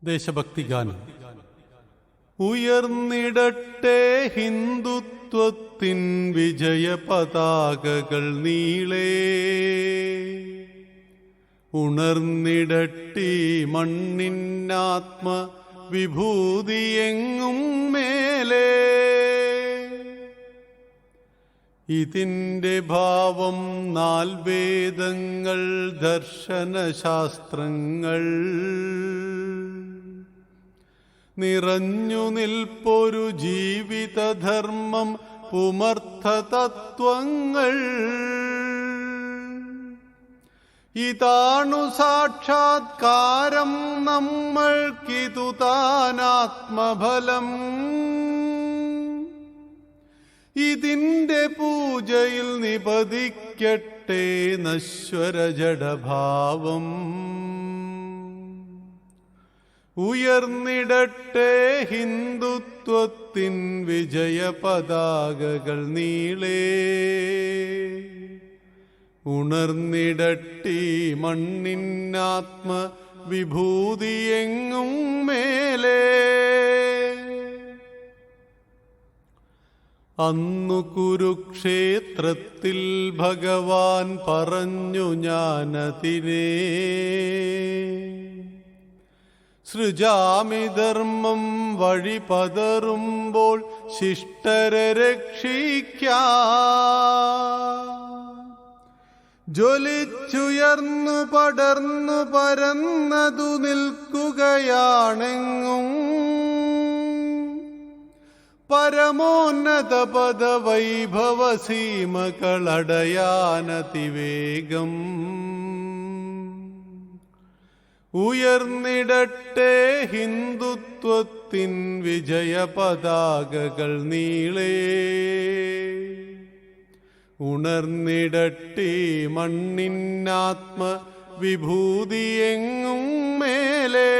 ദേശഭക്തി ഗാനം. ഉയർന്നിടട്ടെ ഹിന്ദുത്വത്തിൻ വിജയ പതാകകൾ നീളേ, ഉണർന്നിടട്ടി മണ്ണിനാത്മ വിഭൂതിയെങ്ങും മേലേ. ഇതിൻ്റെ ഭാവം നാൽവേദങ്ങൾ ദർശനശാസ്ത്രങ്ങൾ നിറഞ്ഞു നിൽപ്പൊരു ജീവിതധർമ്മം പുമർത്ഥ തത്വങ്ങൾ. ഇതാണു സാക്ഷാത്കാരം നമ്മൾക്കിതു താനാത്മഫലം. ഇതിൻ്റെ പൂജയിൽ നിപതിക്കട്ടെ നശ്വര ജഡഭാവം. ഉയർന്നിടട്ടെ ഹിന്ദുത്വത്തിൻ വിജയ പതാകകൾ നീളേ, ഉണർന്നിടട്ടി മണ്ണിനാത്മ വിഭൂതിയെങ്ങും മേലേ. അന്നു കുരുക്ഷേത്രത്തിൽ ഭഗവാൻ പറഞ്ഞു ഞാനതിനെ, സൃജാമി ധർമ്മം വഴി പതറുമ്പോൾ ശിഷ്ടരെ രക്ഷിക്കാം. ജ്വലിച്ചുയർന്നു പടർന്നു പരന്നതു നിൽക്കുകയാണെങ്ങും പരമോന്നത പദവൈഭവ സീമകളടയാനതിവേഗം. ഉയർന്നിടട്ടെ ഹിന്ദുത്വത്തിൻ വിജയ പതാകകൾ നീളേ, ഉണർന്നിടട്ടി മണ്ണിനാത്മ വിഭൂതിയെങ്ങും മേലേ.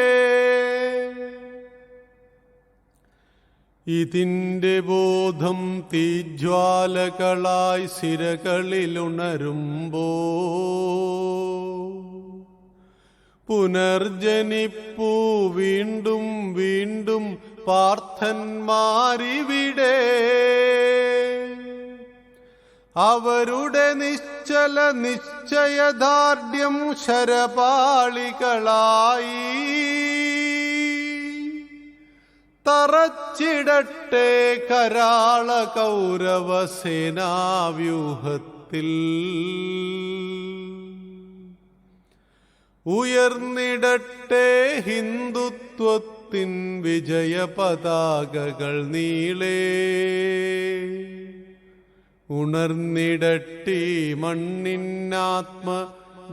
ഇതിൻ്റെ ബോധം തീജ്വാലകളായി സിരകളിലുണരുമ്പോ പുനർജനിപ്പൂ വീണ്ടും വീണ്ടും പാർത്ഥന്മാരിവിടെ. അവരുടെ നിശ്ചല നിശ്ചയദാർഢ്യം ശരപാളികളായി തറച്ചിടട്ടെ കരാള കൗരവ സേനാവ്യൂഹത്തിൽ. ഉയർന്നിടട്ടെ ഹിന്ദുത്വത്തിൻ വിജയ പതാകകൾ നീളേ, ഉണർന്നിടട്ടി മണ്ണിനാത്മ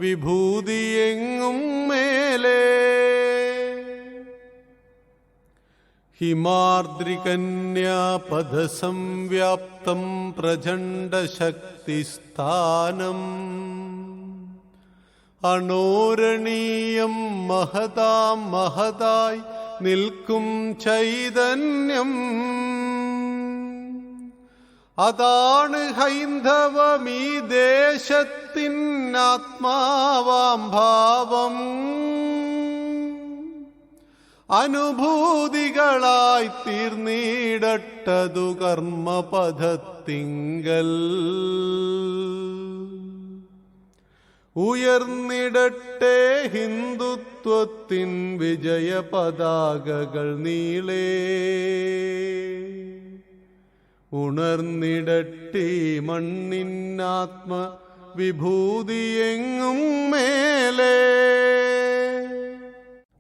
വിഭൂതിയെങ്ങും മേലേ. ഹിമാദ്രികന്യാപദസംവ്യാപ്തം പ്രചണ്ഡശക്തിസ്ഥാനം അണോരണീയം മഹതാം മഹതായി നിൽക്കും ചൈതന്യം. അതാണ് ഹൈന്ദവമീ ദേശത്തിൻ ആത്മാവാം ഭാവം. അനുഭൂതികളായി തീർന്നിടട്ടതു കർമ്മപഥത്തിങ്കൽ. ഉയർന്നിടട്ടെ ഹിന്ദുത്വത്തിൻ വിജയ പതാകകൾ നീളേ, ഉണർന്നിടട്ടി മണ്ണിനാത്മ വിഭൂതിയെങ്ങും മേലേ.